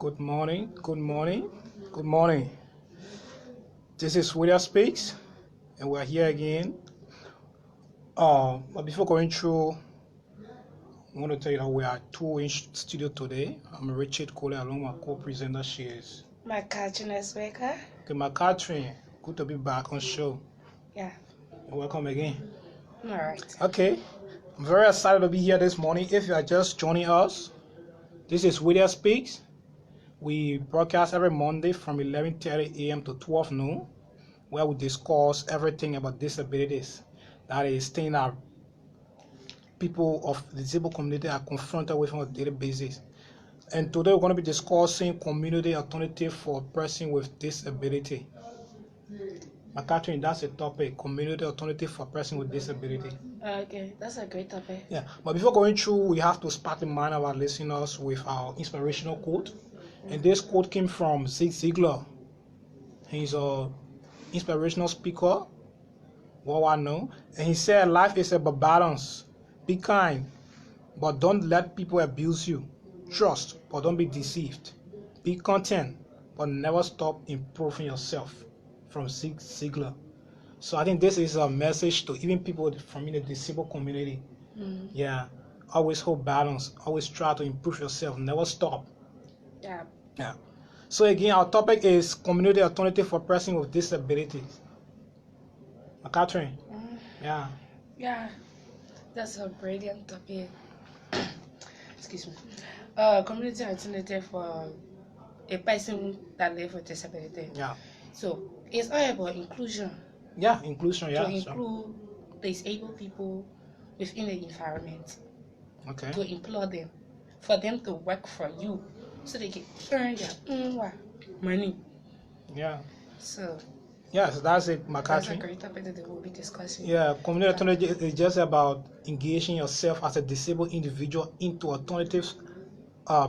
Good morning, good morning, good morning. This is Williette Speaks, and we're here again. But before going through, I want to tell you that we are two in studio today. I'm Richard Cole, along with my co-presenter. She is my Catherine Baker. Okay, my Catherine. Good to be back on show. Yeah. Welcome again. All right. Okay, I'm very excited to be here this morning. If you are just joining us, this is Williette Speaks. We broadcast every Monday from 11:30 a.m. to 12 noon, where we discuss everything about disabilities. That is things that people of the disabled community are confronted with on a daily basis. And today we're going to be discussing community alternative for a person with disability. Catherine, that's a topic, community alternative for a person with disability. Okay, that's a great topic. Yeah, but before going through, we have to spark the mind of our listeners with our inspirational quote. And this quote came from Zig Ziglar. He's an inspirational speaker, what I know. And he said, life is about balance. Be kind, but don't let people abuse you. Trust, but don't be deceived. Be content, but never stop improving yourself. From Zig Ziglar. So I think this is a message to even people from the disabled community. Yeah, always hold balance. Always try to improve yourself. Never stop. Yeah. So again, our topic is community alternative for person with disabilities. Catherine. Yeah. Yeah, that's a brilliant topic. Excuse me. Community alternative for a person that lives with disability. Yeah. So it's all about inclusion. Yeah, inclusion. Yeah. To include disabled people within the environment. Okay. To employ them, for them to work for you, so they can earn their own money. Yeah. So. Yes, that's it, Catherine. That's a great topic that we'll be discussing. Yeah, community alternative is just about engaging yourself as a disabled individual into alternatives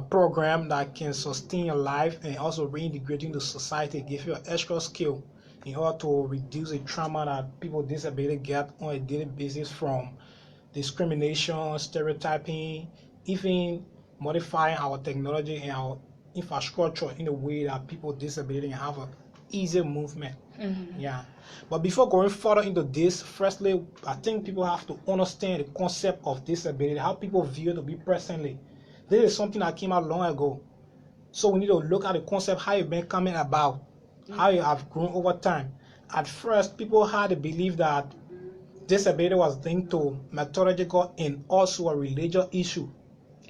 program that can sustain your life and also reintegrating the society, give you an extra skill in order to reduce the trauma that people with disability get on a daily basis from discrimination, stereotyping, even modifying our technology and our infrastructure in a way that people with disability have an easy movement. Yeah. But before going further into this, firstly, I think people have to understand the concept of disability, how people view it to be presently. This is something that came out long ago. So we need to look at the concept, how it's been coming about, how it have grown over time. At first, people had the belief that disability was linked to methodological and also a religious issue.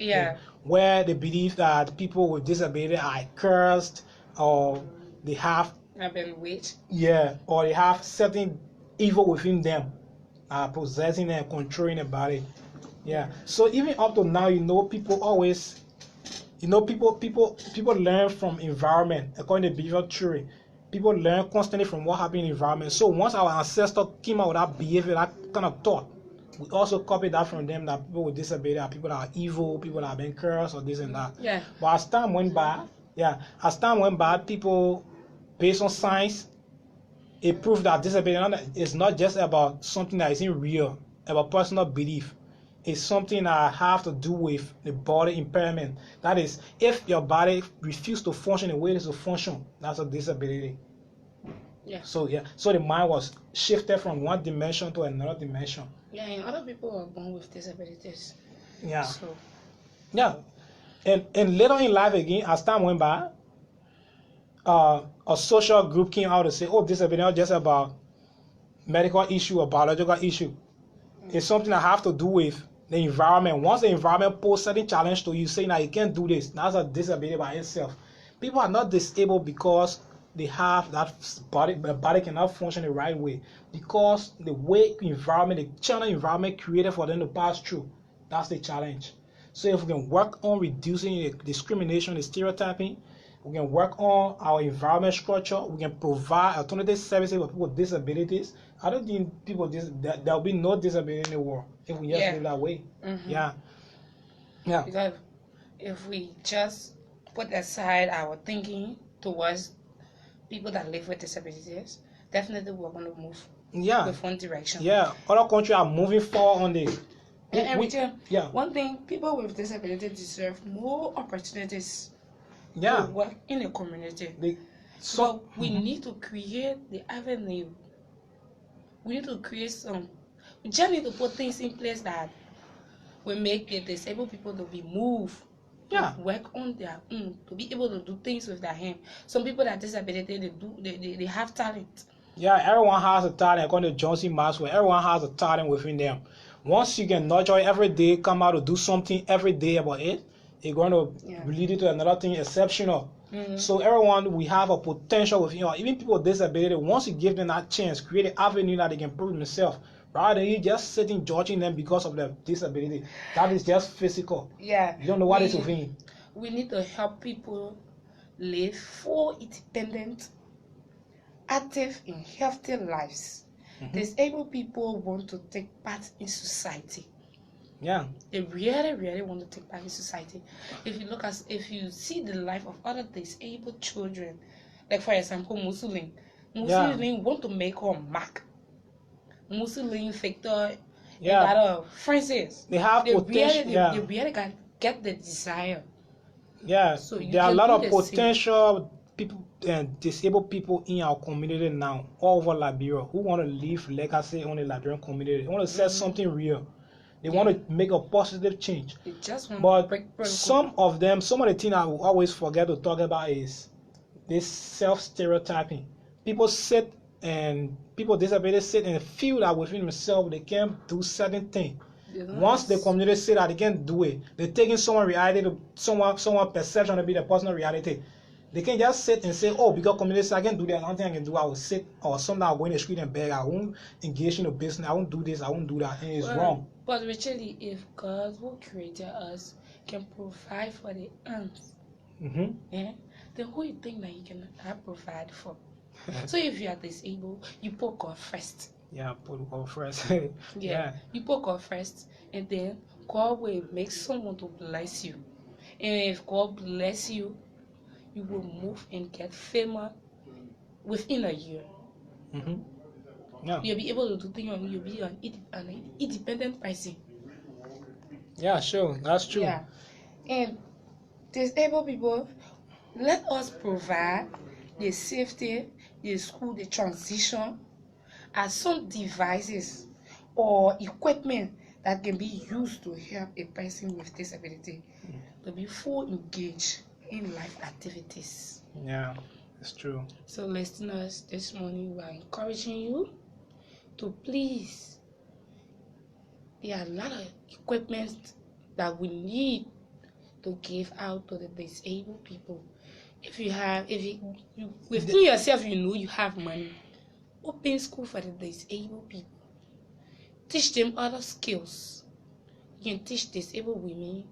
Yeah. Where they believe that people with disability are cursed or they have been witch. Yeah, or they have certain evil within them, possessing and controlling the body. Yeah. So even up to now, people always, people learn from environment. According to behavioral theory, people learn constantly from what happened in the environment. So once our ancestors came out with that behavior, that kind of thought, we also copied that from them, that people with disability are people that are evil, people that have been cursed, or this and that. Yeah. But as time went by, people, based on science, it proved that disability is not just about something that isn't real, about personal belief. It's something that have to do with the body impairment. That is, if your body refuses to function the way it is to function, that's a disability. Yeah. So the mind was shifted from one dimension to another dimension. Yeah, and other people are born with disabilities. Yeah. So. Yeah. And later in life again, as time went by, a social group came out to say, oh, disability is not just about medical issue or biological issue. It's something that have to do with the environment. Once the environment poses certain challenge to you, saying that you can't do this, that's a disability by itself. People are not disabled because they have that body, the body cannot function the right way. Because the way environment, the channel environment created for them to pass through, that's the challenge. So if we can work on reducing the discrimination, the stereotyping, we can work on our environment structure, we can provide alternative services for people with disabilities. I don't think there will be no disability in the world if we just live that way. Yeah. Because if we just put aside our thinking towards people that live with disabilities, definitely we're going to move with one direction. Yeah, other countries are moving forward on this. One thing, people with disabilities deserve more opportunities to work in the community. So we need to create the avenue. We need to create we just need to put things in place that will make the disabled people to be moved, to work on their own, to be able to do things with their hand. Some people that disability, they have talent. Yeah, everyone has a talent. According to Johnson Maxwell, everyone has a talent within them. Once you can nurture it every day, come out to do something every day about it, it's going to lead you to another thing exceptional. So everyone, we have a potential within us. Even people with disability, once you give them that chance, create an avenue that they can prove themselves, rather than you just sitting judging them because of their disability. That is just physical. Yeah. You don't know what is within. We need to help people live full, independent, active, and healthy lives. Disabled people want to take part in society. Yeah. They really, really want to take part in society. If you see the life of other disabled children, like for example, Muslim want to make her mark. Muslim Victor, Francis. They have potential. They really can get the desire. Yeah. So there are a lot of potential people and disabled people in our community now, all over Liberia, who want to leave legacy on the Liberian community. They want to set something real. They want to make a positive change. They just want to break some of the things I will always forget to talk about is this self-stereotyping. People sit and people with disabilities sit and feel that within themselves they can't do certain things. Once the community say that they can't do it, they're taking someone's reality to someone perception to be the personal reality. They can just sit and say, oh, because community say I can't do that, nothing I can do, I will sit, or sometimes I'll go in the street and beg, I won't engage in a business, I won't do this, I won't do that, and it's wrong. But actually, if God who created us can provide for the ants, then who you think that you cannot provide for? So if you are disabled, you put God first. Yeah, put God first. You put God first, and then God will make someone to bless you. And if God bless you, you will move and get famous within a year. You'll be able to do things. You'll be an independent person. Yeah, sure, that's true. Yeah, and disabled people, let us provide the safety, the school, the transition, as some devices or equipment that can be used to help a person with disability to be fully engaged in life activities. Yeah, it's true. So listeners, this morning we are encouraging you to please, there are a lot of equipment that we need to give out to the disabled people. If you within yourself, you know you have money, open school for the disabled people. Teach them other skills. You can teach disabled women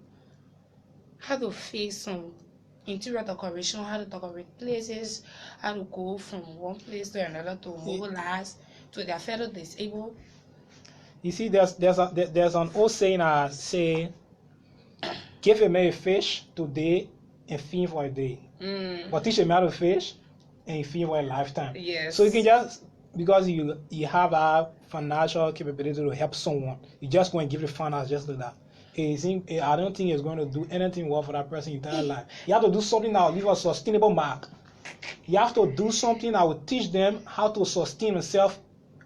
how to face some interior decoration, how to decorate places, how to go from one place to another to mobilize to their fellow disabled. You see, there's an old saying I say, give a man a fish today and feed for a day. But teach a man to fish and feed for a lifetime. Yes. So you can just, because you have that financial capability to help someone, you just go and give the finance just like that. I don't think it's going to do anything well for that person in entire life. You have to do something that will leave a sustainable mark. You have to do something that will teach them how to sustain themselves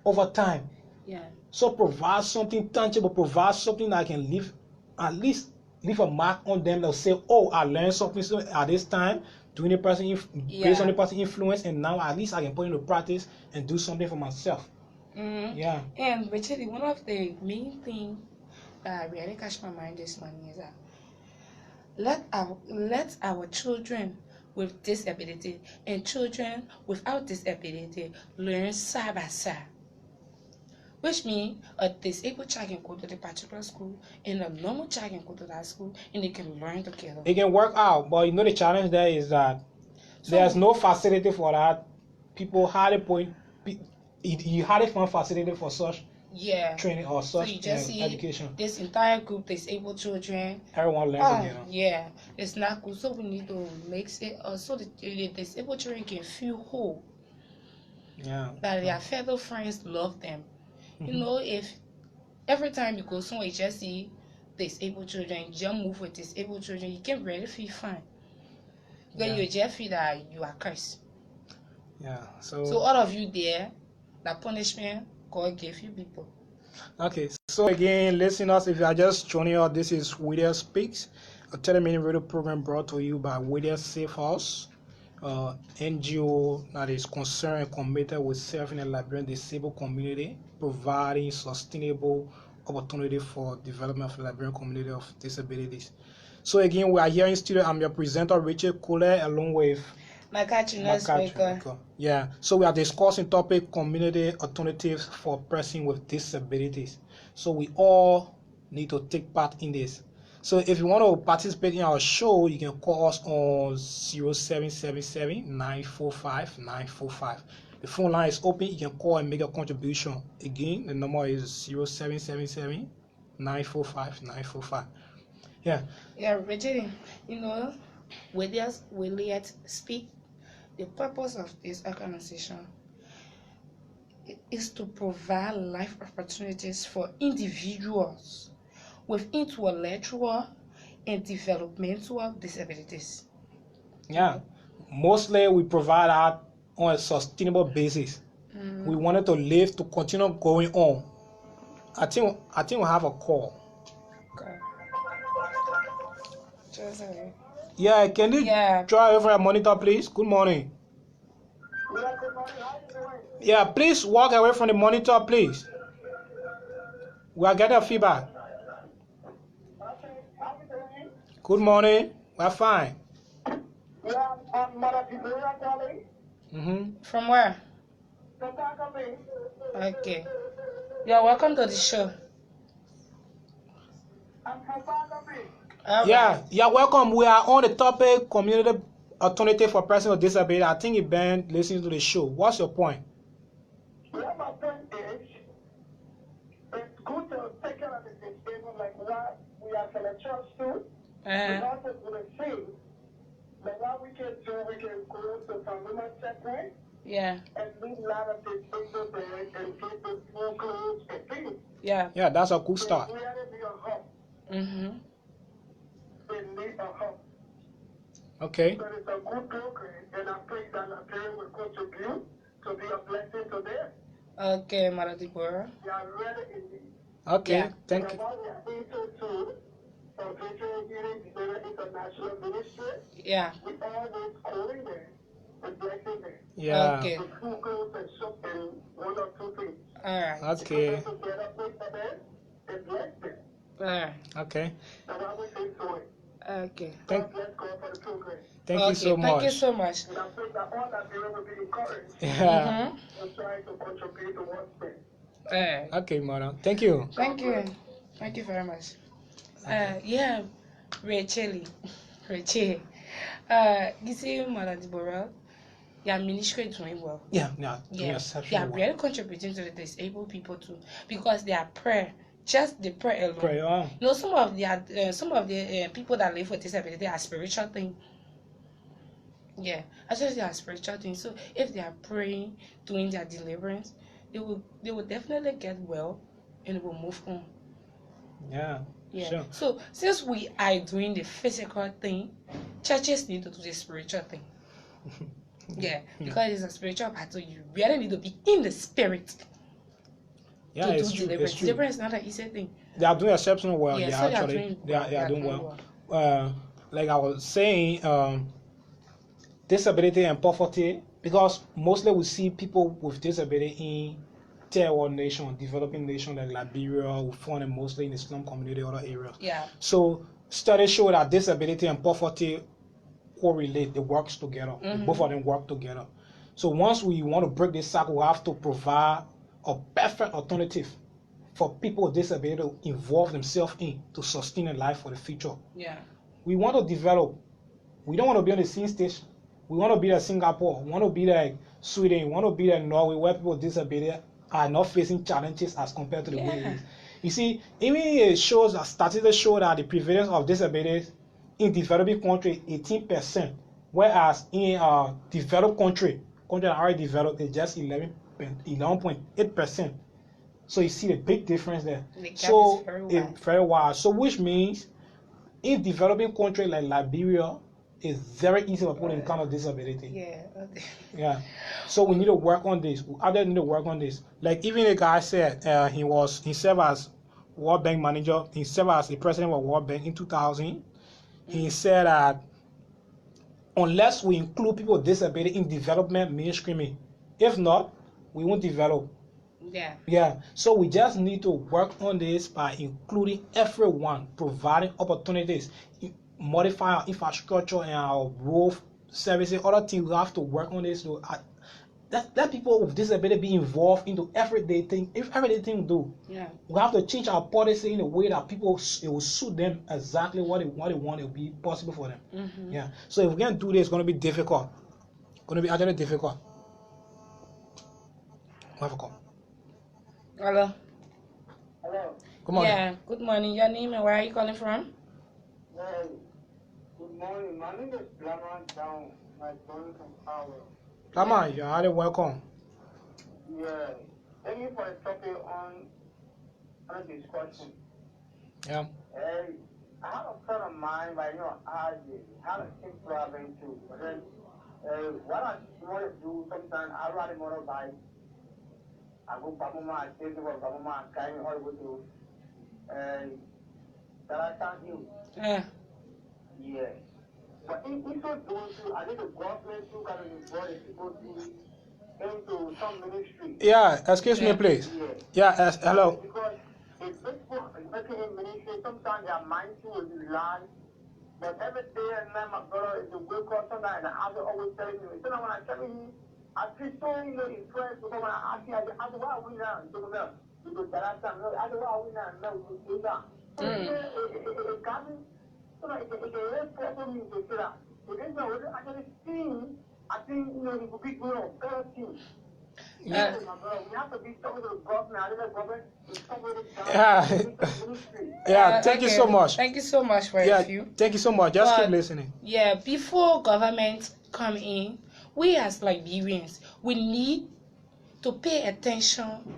over time. Yeah. So provide something tangible, provide something that can leave, at least leave a mark on them. They'll say, oh, I learned something at this time, doing the person based on the person influence, and now at least I can put into practice and do something for myself. Yeah. And actually, one of the main things that really catch my mind this morning is that let our children with disability and children without disability learn side by side. Which means a disabled child can go to the particular school and a normal child can go to that school and they can learn together. It can work out, but you know the challenge there is that there's no facility for that. People hardly you hardly find facility for such training or such education. This entire group disabled children. Everyone learn together. Yeah, it's not good. So we need to make it so that the disabled children can feel whole. Yeah. That their fellow friends love them. You know, if every time you go somewhere you just see disabled children, you just move with disabled children, you can really feel fine. When you just feel that you are cursed. Yeah. So all of you there, that punishment God gave you people. Okay. So again, listeners, if you are just joining us, this is Williette Speaks, a 30-minute radio program brought to you by Williette Safe House, NGO that is concerned and committed with serving the Liberian disabled community, providing sustainable opportunity for development of the Liberian community of disabilities. So again, we are here in studio. I'm your presenter, Rachel Kohler, along with Yeah. So we are discussing topic community alternatives for persons with disabilities. So we all need to take part in this. So if you want to participate in our show, you can call us on 0777-945-945. The phone line is open. You can call and make a contribution. Again, the number is 0777-945-945. Yeah. Yeah, Reggie, Williette Speak. The purpose of this organization is to provide life opportunities for individuals with intellectual and developmental disabilities. Yeah, mostly we provide that on a sustainable basis. We wanted to live to continue going on. I think we have a call. Okay. Yeah, can you try over a monitor, please? Good morning. Yeah, please walk away from the monitor, please. We are getting a feedback. Good morning. We're fine. Yeah, I'm Mother Liberia calling. From where? Okay. You're welcome to the show. I'm from Paynesville. Yeah, welcome. We are on the topic community alternative for persons with disability. I think you've been listening to the show. What's your point? Yeah, my point is, it's good to take care of the disabled like what we are in the church too. Because it's the same. But what we can do, we can go to some women's checkpoint. Yeah. And leave a lot of disabled there and give them food, clothes, and things. Yeah, that's a good start. We have to be a hub. They need a hub. Okay. So it's a good program, and I pray that the parents will contribute to be a blessing to them. Okay, Mother Deborah. They are ready indeed. Okay, thank you. We are into a visual hearing international ministry. Yeah. We always calling them and blessing them. Yeah. Okay. The food goes and shop and one or two things. All right. Okay. To get up with them and bless them. All right. Okay. And I will say so. Okay. Thank you for the program. Thank you so much. Thank you so much. And I pray that all that they will be encouraged. Yeah. And trying to contribute to what's there. Okay, Mother. Thank you. Thank you. Thank you very much. Yeah, Rachel. You see, Mother Deborah, your ministry is doing well. Yeah. They are really contributing to the disabled people too, because their prayer, just the prayer alone. Some of the people that live with disability are spiritual thing. Yeah, actually they are spiritual things. So if they are praying, doing their deliverance, they will definitely get well and will move on. Yeah. Sure. So since we are doing the physical thing, churches need to do the spiritual thing. Because it's a spiritual battle. You really need to be in the spirit. Yeah, it's true. Deliverance. Deliverance is not an easy thing. They are doing exceptionally well. They are doing well. Like I was saying, disability and poverty, because mostly we see people with disability in third world nation, developing nation like Liberia, we found it mostly in the slum community, other areas. Yeah. So studies show that disability and poverty correlate, they work together. Both of them work together. So once we want to break this cycle, we have to provide a perfect alternative for people with disability to involve themselves in to sustain a life for the future. Yeah. We want to develop. We don't want to be on the same station. We want to be like Singapore. We want to be like Sweden. We want to be like Norway, where people with disability are not facing challenges as compared to the way it is. You see, even it shows that statistics show that the prevalence of disabilities in developing countries 18%, whereas in developed country that are already developed, it's just 11.8%. So you see the big difference there. It's very wide. So which means in developing countries like Liberia, It's very easy for people to encounter disability. Yeah. Yeah. So we need to work on this. Others need to work on this. Like even the guy said he served as World Bank manager. He served as the president of World Bank in 2000. He said that unless we include people with disability in development mainstreaming, if not, we won't develop. Yeah. Yeah. So we just need to work on this by including everyone, providing opportunities, modify our infrastructure and our road services, other things. We have to work on this. To let people with disability be involved into everyday thing. If everyday thing we do, yeah, we have to change our policy in a way that people, it will suit them exactly what they want. It will be possible for them. Mm-hmm. Yeah. So if we can't do this, it's going to be difficult. Going to be actually difficult. We have a call. Hello. Hello. Good morning. Yeah. Good morning. Your name and where are you calling from? Good morning. My name is Blama Down. My calling from Power. Blama, you're highly welcome. Yeah. Thank you for the topic on discussion. Yeah. I have a friend of mine, but I had a same problem too. But then, what I want to do sometimes, I ride a motorbike. I go back home, I take over back home, I carry all the way to, and that I can't do. Yeah. Yeah. But in so doing too, I think the government too got to involve people into some ministry. Yeah, excuse me, please. Yeah, hello. Because if people making in ministry, sometimes their mind too will be lying. But every day and night, my brother is a wake up sometimes, and I always telling me, so now when I tell you, I feel so impressed because when I ask you, I said, why are we now? Because the last time, I said, why are we now? No, we do that. So it got me, so it's a real problem me to say that. But then I actually see, I think, it could be good on 13. Yeah. We have to be talking to the government. I think the government is talking to the yeah, thank you so much. Thank you so much for your view. Thank you so much. Just keep listening. Yeah, before government come in, we as Liberians, we need to pay attention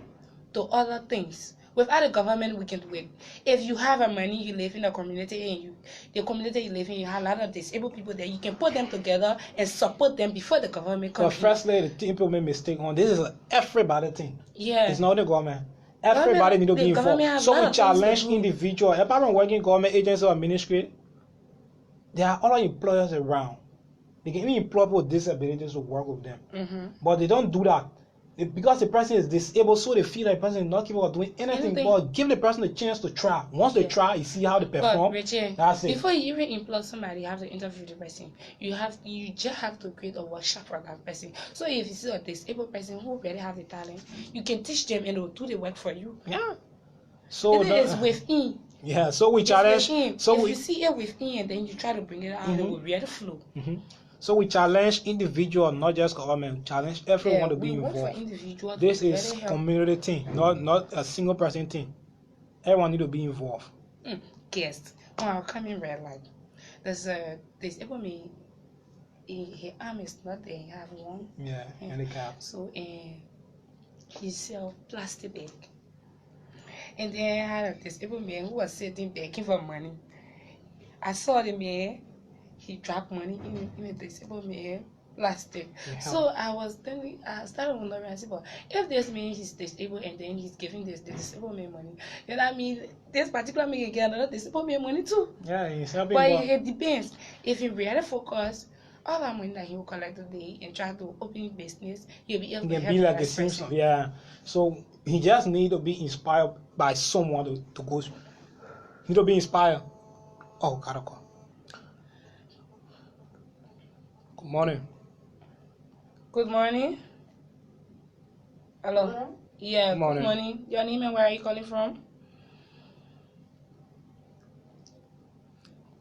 to other things. Without the government, we can do it. If you have a money, you live in a community, and the community you live in, you have a lot of disabled people there, you can put them together and support them before the government comes in. But firstly, the people make mistake on this is everybody thing. Yeah. It's not the government. Everybody need to be involved. So we challenge individuals. Apart from working government agencies or ministry, there are other employers around. They can even employ people with disabilities to work with them. Mm-hmm. But they don't do that. Because the person is disabled, so they feel that the person is not capable of doing anything. But give the person a chance to try. Once they try, you see how they perform. But Richie, that's it. Before you even employ somebody, you have to interview the person. You just have to create a workshop for that person. So if you see a disabled person who already have the talent, you can teach them and they'll do the work for you. Yeah. So it is within. Yeah. So we challenge. So if you see it within, and then you try to bring it out, it will really flow. Mm-hmm. So we challenge individuals, not just government. We challenge everyone to be involved. This is community thing, not a single person thing. Everyone need to be involved. Guest, I'll come in red light. There's disabled me. His arm is not there. He have one. Yeah, handicap. So he sell plastic bag. And then I had a disabled man who was sitting begging for money. I saw the man. He dropped money in a disabled man last day. Yeah. So I started wondering, I said, well, if this man is disabled and then he's giving this disabled man money, then that means this particular man can get another disabled man money too. Yeah, he's helping. But it depends. If he really focus all that money that he will collect today and try to open business, he'll be able to help like the same. Yeah. So he just need to be inspired by someone to go. He need to be inspired. Oh, gotta call. Good morning. Good morning. Hello. Hello? Yeah, good morning. Good morning. Your name and where are you calling from?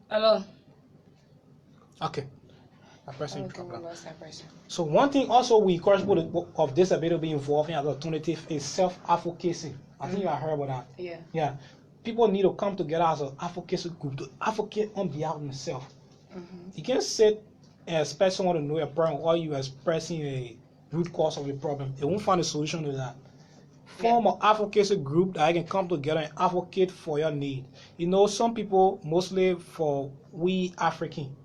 Hello. Okay. Person. So one thing also we encourage people of disability to be involved in as an alternative is self-advocacy. I think you have heard about that. Yeah. Yeah. People need to come together as an advocacy group to advocate on behalf of themselves. Mm-hmm. You can't sit and expect someone to know your problem or you expressing a root cause of the problem. They won't find a solution to that. Form an advocacy group that can come together and advocate for your need. You know, some people, mostly for we African,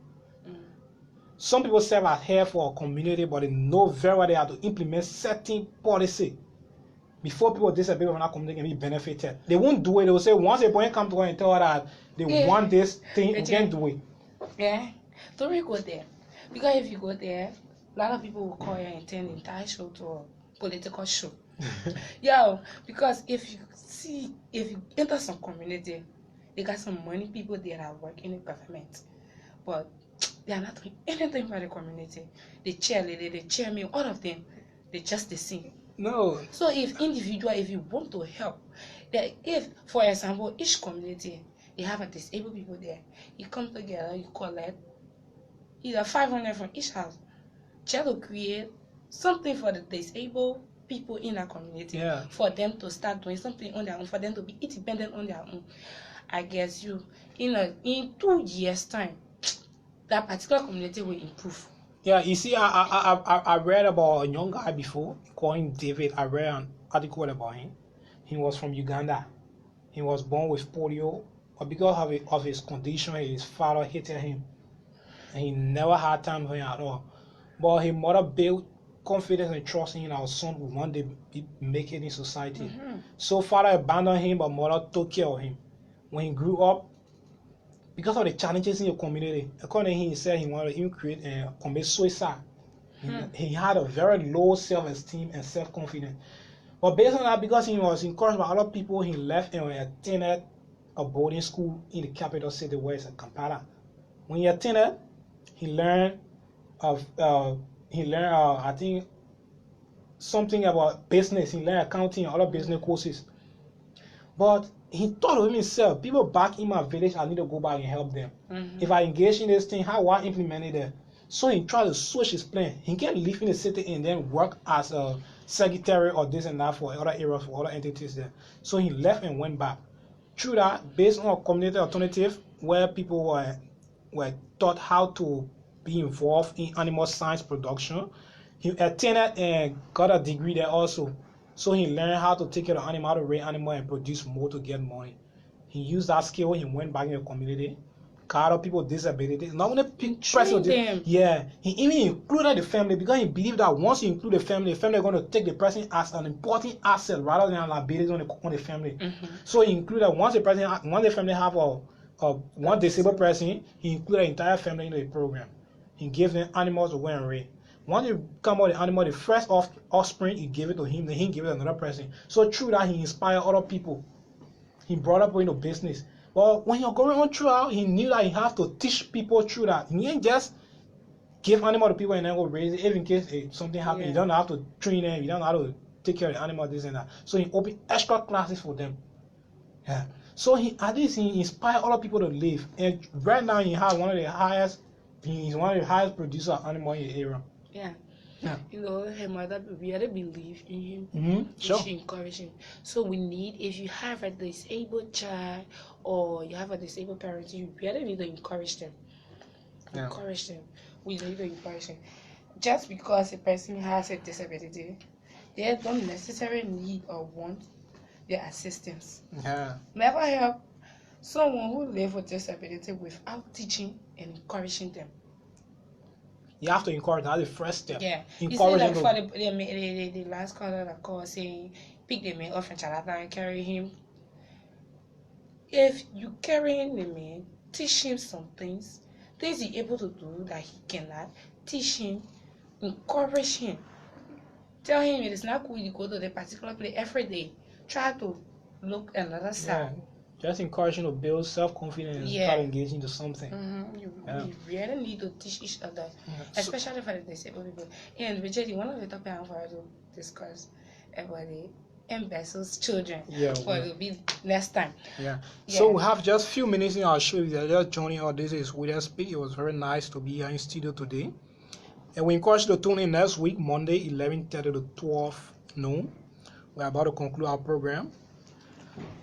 some people serve as head for a community, but they know very well they have to implement certain policy before people disability from that community can be benefited. They won't do it. They will say once a point come to her and tell her that they want this thing, you can't do it. Yeah, don't really go there. Because if you go there, a lot of people will call you and turn the entire show to a political show. Yeah, because if you enter some community, they got some money people there that work in the government, but they are not doing anything for the community. The cheerleader, the chairman, all of them, they're just the same. No. So if you want to help, if, for example, each community, they have a disabled people there, you come together, you collect either 500 from each house, try to create something for the disabled people in that community, for them to start doing something on their own, for them to be independent on their own. I guess in 2 years' time, that particular community will improve. Yeah, you see, I read about a young guy before, called him David. I read an article about him. He was from Uganda. He was born with polio, but because of his condition, his father hated him. And he never had time for him at all. But his mother built confidence and trust in our son would one day make it in society. So father abandoned him, but mother took care of him. When he grew up, because of the challenges in your community, according to him, he said he wanted to even commit suicide. He had a very low self-esteem and self-confidence. But based on that, because he was encouraged by other people, he left and attended a boarding school in the capital city where it's Kampala. When he attended, he learned I think something about business. He learned accounting and other business courses. But he thought of himself, people back in my village, I need to go back and help them. If I engage in this thing, how will I implement it there? So he tried to switch his plan. He can't live in the city and then work as a secretary or this and that for other areas, for other entities there. So he left and went back. Through that, based on a community alternative where people were taught how to be involved in animal science production, he attended and got a degree there also. So he learned how to take care of animal, how to raise animal and produce more to get money. He used that skill. He went back in the community, got other people with disabilities. Not only he even included the family because he believed that once you include the family is going to take the person as an important asset rather than a liability on the family. So he included once the family have one disabled person, he included the entire family in the program. He gave them animals to go and raise. Once you come out the animal, the first offspring, he gave it to him, then he gave it to another person. So through that, he inspired other people. He brought up into business. But when you're going on throughout, he knew that he have to teach people through that. He didn't just give animal to people and then go raise it. If in case something happens, you don't have to train them, you don't have to take care of the animal, this and that. So he opened extra classes for them. Yeah. So he inspired other people to live. And right now, he's one of the highest producers of animal in the area. Yeah. Her mother really believed in him. Sure. She encouraged him. So we need, if you have a disabled child or you have a disabled parent, you really need to encourage them. Encourage them. We need to encourage them. Just because a person has a disability, they don't necessarily need or want their assistance. Never help someone who lives with disability without teaching and encouraging them. You have to encourage. That's the first step. Yeah. Encourage them. For the last caller that called saying, pick the man off and Charlatan and carry him. If you carry the man, teach him some things he's able to do that he cannot. Teach him, encourage him. Tell him it is not cool to go to the particular place every day. Try to look another side. Just encouraging to build self-confidence and start engaging to something. You really need to teach each other, especially for the disabled people. And Williette, one of the topics I want to discuss about the embezzles children. But it will be next time. So we have just a few minutes in our show. If you're just joining us, this is Williette speak. It was very nice to be here in studio today. And we encourage you to tune in next week, Monday, 11:30 to 12 noon. We're about to conclude our program.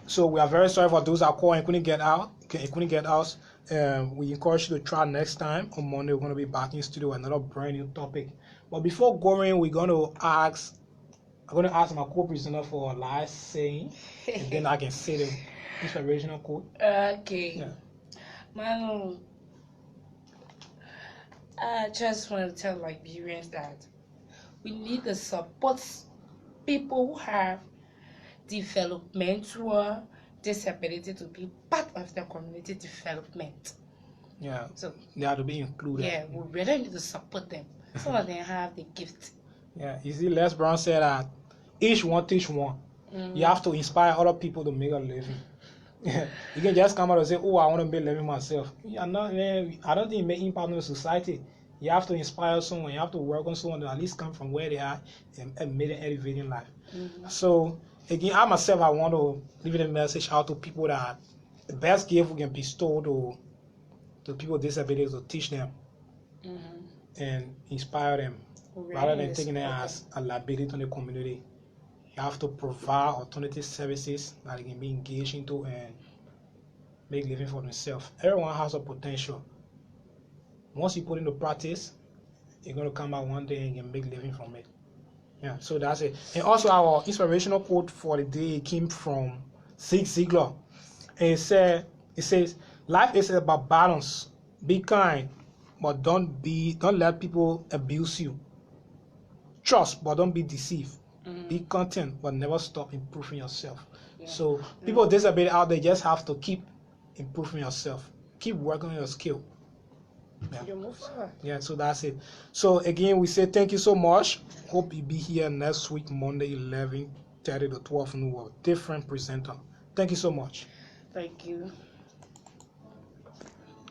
So we are very sorry for those that called and couldn't get us. We encourage you to try next time. On Monday, we're going to be back in studio with another brand new topic. But before going, I'm going to ask my co-presenter for a last saying, and then I can say the inspirational quote. Okay. Man, I just want to tell Liberians that we need to support people who have developmental disability to be part of the community development. Yeah, so they have to be included. Yeah, we really need to support them. Some of them have the gift. Yeah, you see, Les Brown said that each one teach one. You have to inspire other people to make a living. You can just come out and say, "Oh, I want to make a living myself." I don't think you make impact on the society. You have to inspire someone. You have to work on someone to at least come from where they are and make an elevating life. So again, I myself, I want to leave a message out to people that the best gift we can bestow to people with disabilities to teach them and inspire them, rather than taking them as a liability to the community. You have to provide alternative services that they can be engaged into and make living for themselves. Everyone has a potential. Once you put into practice, you're going to come out one day and you can make living from it. Yeah, so that's it. And also our inspirational quote for the day came from Zig Ziglar. And it says, life is about balance. Be kind, but don't let people abuse you. Trust, but don't be deceived. Be content, but never stop improving yourself. Yeah. So people with disability out there just have to keep improving yourself. Keep working on your skill. Yeah. You move forward. Yeah, so that's it. So again, we say thank you so much. Hope you be here next week, Monday, 11:30 to 12 noon with a different presenter. Thank you so much. Thank you.